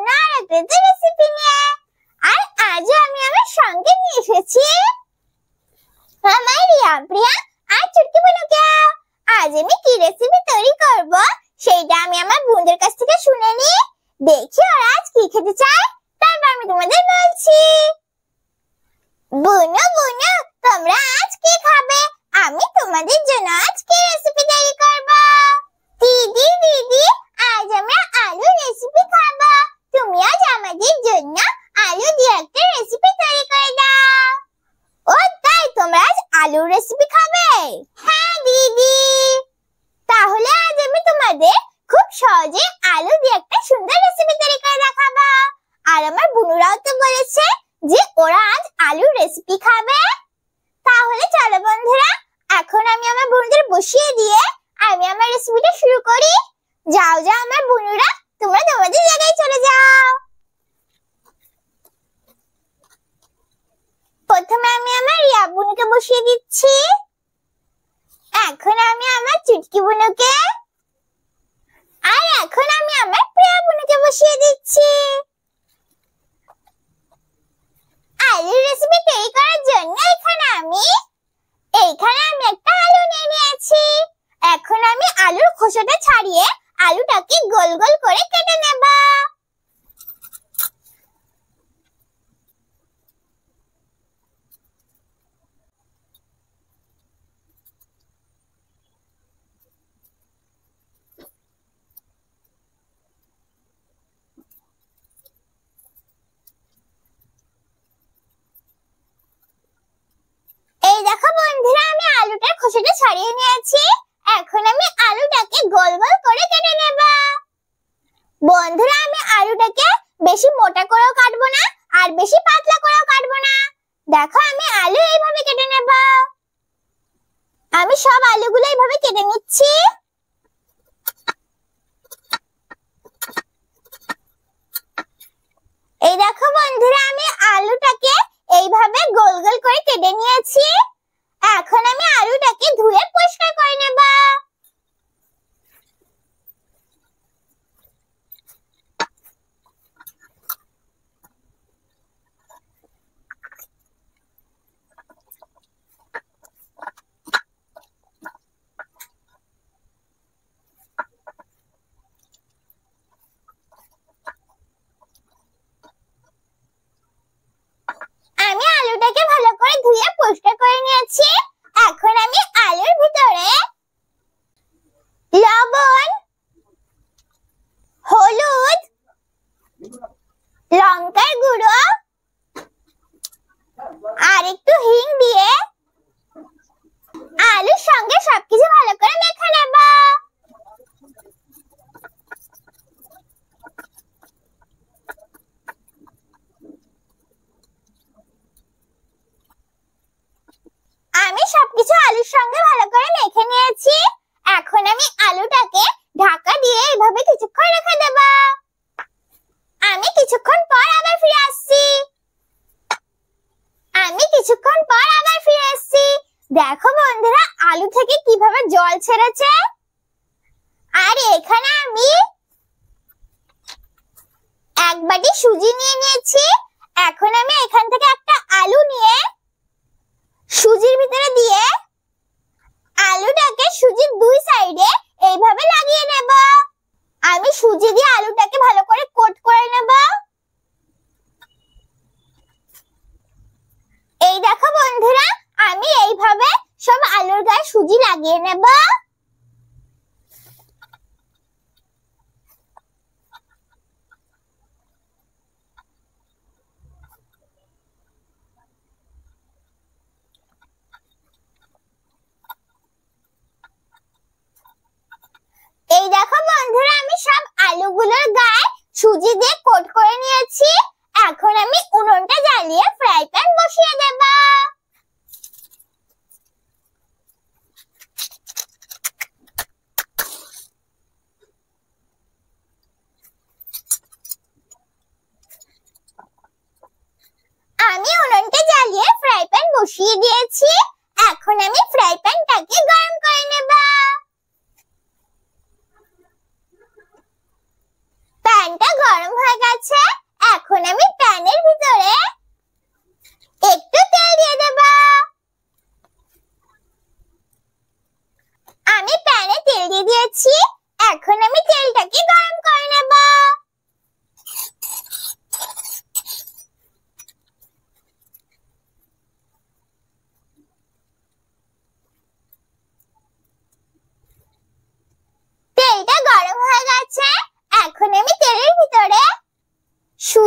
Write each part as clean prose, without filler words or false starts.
জন্য আরেকটা রেসিপি নিয়ে। আর আজও আমি আমার সঙ্গে নিয়ে এসেছি আমার রিয়া প্রিয়া আর চুটকি বুনুকে। আজ আমি কি রেসিপি তৈরি করব সেইটা আমি আমার বোনদের কাছ থেকে শুনে নি, দেখি ওরা আজ কি খেতে চায়, তারপর আমি তোমাদের বলছি। বুনু বুনু, তোমরা আজ কি খাবে? আমি তোমাদের জন্য আজ কি রেসিপি তৈরি করব। দিদি দিদি, আজ আমরা আলু রেসিপি খাবো, তুমি আজ আমাদের জন্য আলু দিয়ে একটা রেসিপি তৈরি করে দাও। ও তাই, তোমরা আজ আলু রেসিপি খাবে? হ্যাঁ দিদি। তাহলে আজ আমি তোমাদের খুব সহজে আলু দিয়ে একটা সুন্দর রেসিপি তৈরি করে দেখাবো। আর আমার বুনুরাও তো বলেছে যে ওরা আজ আলু রেসিপি খাবে। তাহলে চলো বন্ধুরা, এখন আমি আমার বন্ধুদের বসিয়ে দিয়ে আমি আমার রেসিপিটা শুরু করি। যাও যাও আমার বন্ধুরা, তোমরা তোমাদের জায়গায় চলে যাও। প্রথমে আমি আমার রিয়া বুনুকে বসিয়ে দিচ্ছি। এখন আমি আমার চুটকি বুনুকে, আর এখন আমি আমার প্রিয়া বুনুকে বসিয়ে দিচ্ছি। আলু রেসিপি তৈরি করার জন্য এখানে আমি একটা আলু নিয়ে নিয়েছি। এখন আমি আলুর খোসাটা ছাড়িয়ে আলুটাকে গোল গোল করে কেটে নেব। এই দেখো বন্ধুরা, আমি আলুটার খোসাটা ছাড়িয়ে নিয়েছি। এখন আমি আলুটাকে গোল গোল করে কেটে নেব। বন্ধুরা, আমি আলুটাকে বেশি মোটা করেও কাটবো না আর বেশি পাতলা করেও কাটবো না। দেখো আমি আলু এইভাবে কেটে নেব। আমি সব আলুগুলো এইভাবে কেটে নিচ্ছি। এই দেখো বন্ধুরা, আমি আলুটাকে এইভাবে গোল গোল করে কেটে নিয়েছি। এখন আমি আলুটাকে ধুয়ে পরিষ্কার করে নেব। আমি আলুটাকে ভালো করে ধুয়ে পরিষ্কার করে নিয়েছি। এখন আমি আলুর ভিতরে লবণ, হলুদ, লঙ্কার গুঁড়ো আর একটু হিং দিয়ে আলুর সঙ্গে সবকিছু ভালো করে মেখে নেব। আমি সবকিছু আলুর সঙ্গে ভালো করে মেখে নিয়েছি। এখন আমি আলুটাকে ঢাকা দিয়ে এইভাবে কিছুক্ষণ রেখে দেব। আমি কিছুক্ষণ পর আবার ফিরে আসছি। দেখো বন্ধুরা, আলু থেকে কিভাবে জল ছেড়েছে। আর এখানে আমি এক বাটি সুজি নিয়ে নিয়েছি। এখন আমি এখান থেকে একটা আলু নিয়ে সুজির ভিতরে দিয়ে আলুটাকে সুজির দুই সাইডে এইভাবে লাগিয়ে নেব। আমি সুজি দিয়ে আলুটাকে ভালো করে কোট করে নেব। এই দেখো বন্ধুরা, আমি এইভাবে সব আলুর গায়ে সুজি লাগিয়ে নেব। এই দেখো বন্ধুরা, আমি সব আলুগুলোর গায়ে সুজি দিয়ে কোট করে নিয়েছি। এখন আমি উনুনটা জ্বালিয়ে ফ্রাই প্যান বসিয়ে দেব। আমি উনুনটা জ্বালিয়ে ফ্রাই প্যান বসিয়ে দিয়েছি। এখন আমি ফ্রাই প্যানটাকে গরম করে নেব। প্যানটা গরম হয়ে গেছে।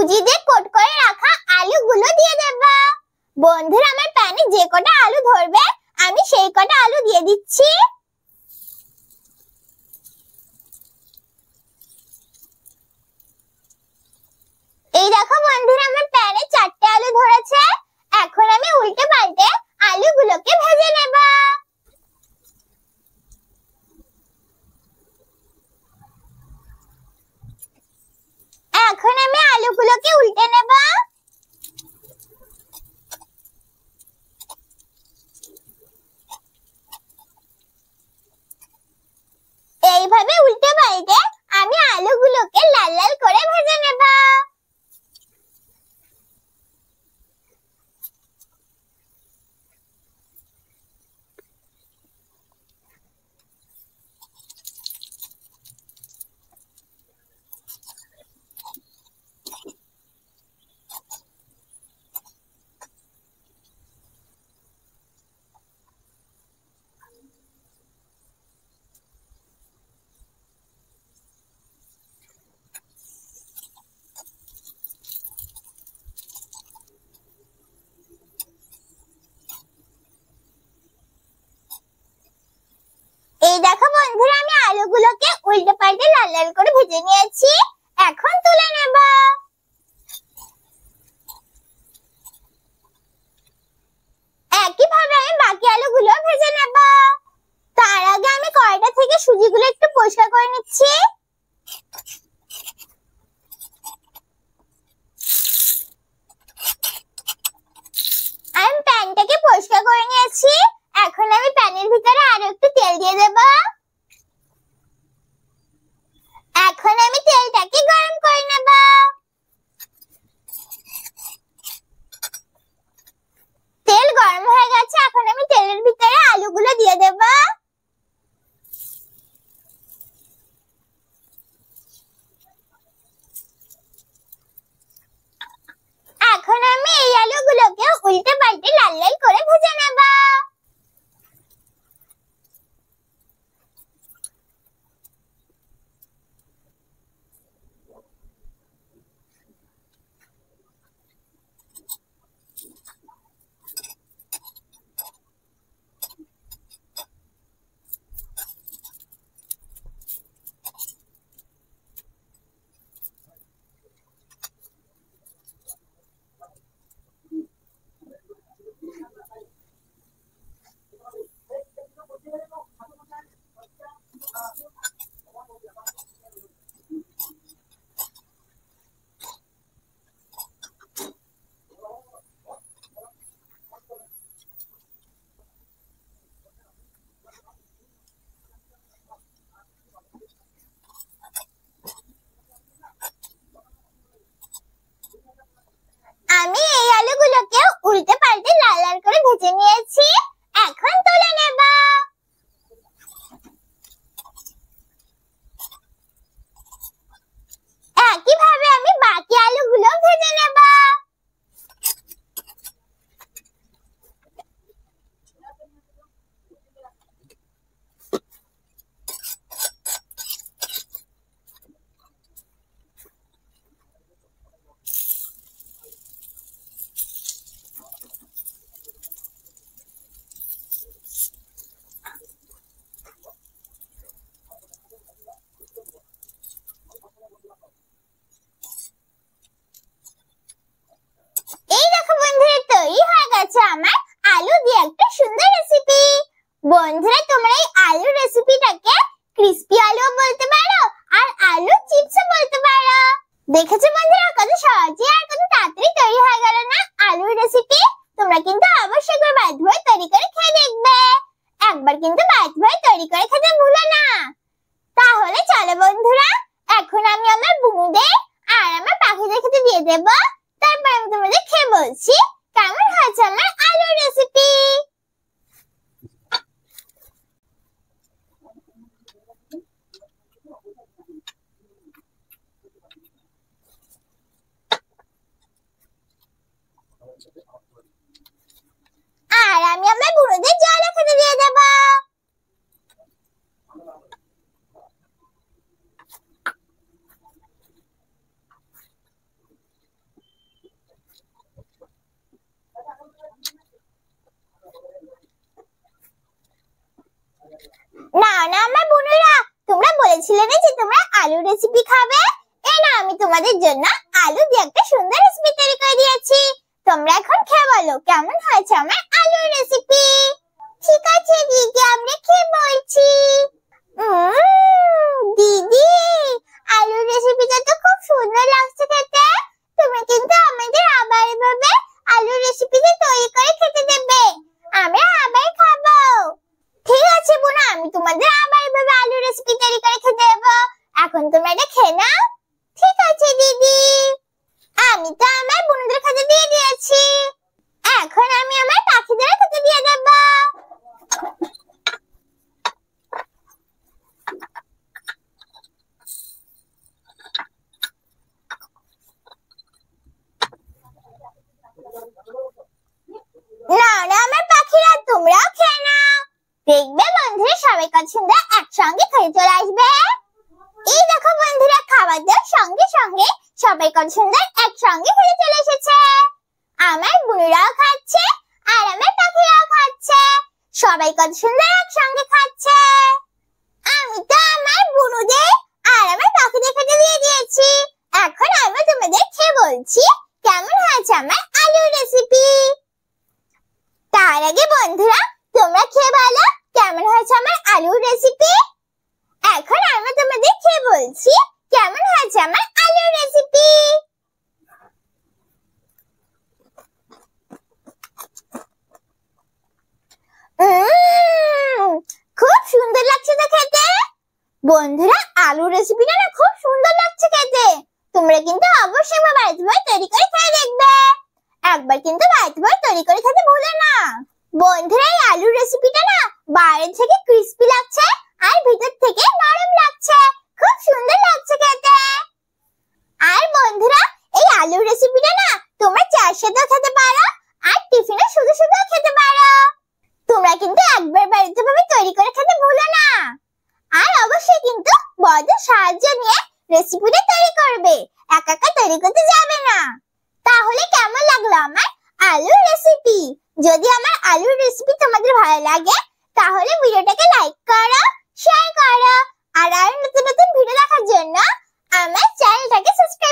সুজি দিয়ে কোট করে রাখা আলুগুলো দিয়ে দেবা। বন্ধুরা, আমার প্যানে যে কটা আলু ধরবে আমি সেই কটা আলু দিয়ে দিচ্ছি। এই দেখো বন্ধুরা, আমার প্যানে 4টে আলু ধরেছে। এখন আমি উল্টে পাল্টে আলুগুলোকে ভেজে নেব। এখন আমি আলুগুলোকে উল্টে নেব। এইভাবে উল্টে পাল্টে আমি আলুগুলোকে লাল লাল করে ভেজে নেব। এই দেখো বন্ধুরা, আমি আলুগুলোকে উল্টে পাল্টে লাল লাল করে ভেজে নিয়েছি। এখন তুলে নেব। একইভাবে আমি বাকি আলুগুলো ভেজে নেব। তার আগে আমি কড়াইটা থেকে সুজিগুলো একটু পরিষ্কার করে নিচ্ছি। আমি প্যানটাকে পরিষ্কার করে নিয়েছি। এখন আমি প্যানের ভিতরে আরো একটু তেল দিয়ে দেব। এখন আমি তেলটাকে গরম করে নেব। তেল গরম হয়ে গেছে। এখন আমি তেলের ভিতরে আলুগুলো দিয়ে দেব। এখন আমি এই আলুগুলোকে উল্টে পাল্টে লাল লাল করে ভেজে নেব। আমি এই আলুগুলোকে উল্টে পাল্টে লাল লাল করে ভেজে নিয়েছি। এখন তুলে নেব। একইভাবে আমি বাকি আলুগুলো ভেজে নেব। এই দেখো বন্ধুরা, তৈরি হয়ে গেছে আমার আলু দিয়ে একটা সুন্দর রেসিপি। বন্ধুরা, তোমরা এই আলু রেসিপিটাকে ক্রিসপি আলুও বলতে পারো আর আলু চিপসও বলতে পারো। দেখেছো বন্ধুরা, কত সহজে আর কত তাড়াতাড়ি তৈরি হয়ে গেল না আলুর রেসিপি। তোমরা কিন্তু অবশ্যই করে বাড়িতে বসে তৈরি করে খেয়ে দেখবে। একবার কিন্তু বাড়িতে বসে তৈরি করে খেতে ভুলো না। তাহলে চলো বন্ধুরা, এখন আমি আমার বুনুদের আর আমার পাখিদের খেতে দিয়ে দেব। তারপর আমি তোমাদের খেয়ে বলছি কেমন হয়েছে আমার আলুর রেসিপি। আর আমি আমার বুনুদের জলও খেতে দিয়ে দেব। বলেছিলে না যে তোমরা আলু রেসিপি খাবে? এই না, আমি তোমাদের জন্য আলু দিয়ে একটা সুন্দর রেসিপি তৈরি করে দিয়েছি। তোমরা এখন খেয়ে বলো কেমন হয়েছে আমার আলুর রেসিপি। ঠিক আছে দিদি, আমরা খেয়ে বলছি। দিদি, আলুর রেসিপিটা তো খুব সুন্দর লাগছে খেতে। তুমি কিন্তু আমাদের আবার এভাবে আলুর রেসিপিটা তৈরি করে খেতে দেবে, আমরা আবার খাবো। ঠিক আছে বোনা, আমি তোমাদের আবার এভাবে আলুর রেসিপি তৈরি করে খেতে দেবো। এখন তোমরা এটা খেয়ে নাও। ঠিক আছে দিদি। আমি তো আমার বোনদের খেতে দিয়ে দিয়েছি, এখন আমি আমার পাখিদের খেতে দিয়ে দেব। নাও না আমার পাখিরা, তোমরাও খেয়ে নাও। দেখবে বন্ধুরা সবাই কত সুন্দর একসঙ্গে খেয়ে চলে আসবে। এই দেখো বন্ধুরা, খাবার দেওয়ার সঙ্গে সঙ্গে সবাই কত সুন্দর একসঙ্গে খেতে চলে এসেছে। আমার বুনুরাও খাচ্ছে আর আমার পাখিরাও খাচ্ছে, সবাই কত সুন্দর একসঙ্গে খাচ্ছে। আমি তো আমার বুনুদের আর আমার পাখিদের খেতে দিয়ে দিয়েছি, এখন আমি তোমাদের খেয়ে বলছি কেমন হয়েছে আমার আলুর রেসিপি। তার আগে বন্ধুরা তোমরা খেয়ে বলো কেমন হয়েছে আমার আলুর রেসিপি। এখন আমি তোমাদের খেয়ে বলছি কেমন হয়েছে আমার আলুর রেসিপি। খুব সুন্দর লাগছে তো খেতে। বন্ধুরা আলুর রেসিপিটা না খুব সুন্দর লাগছে খেতে। তোমরা কিন্তু অবশ্যই বাড়িতে বই তৈরি করে খেয়ে দেখবে। একবার কিন্তু বাড়িতে বই তৈরি করে খেতে ভুলো না। বন্ধুরা এই আলুর রেসিপিটা না বাইরে থেকে ক্রিস্পি লাগছে আর ভিতর থেকে নরম লাগছে, খুব সুন্দর লাগছে খেতে। আর বন্ধুরা এই আলুর রেসিপিটা না তোমরা চার সাথেও খেতে পারো আর টিফিনে শুধু শুধুও খেতে পারো। তোমরা কিন্তু একবার বাড়িতে ভাবে তৈরি করে খেতে ভুলো না। আর অবশ্যই কিন্তু বড়দের সাহায্য নিয়ে রেসিপিটা তৈরি করবে, একা একা তৈরি করতে যাবে না। তাহলে কেমন লাগলো আমার আলুর রেসিপি? যদি আমার আলুর রেসিপি তোমাদের ভালো লাগে তাহলে ভিডিওটাকে লাইক করো, শেয়ার করো আর নতুন নতুন ভিডিও দেখার জন্য আমার চ্যানেলটাকে সাবস্ক্রাইব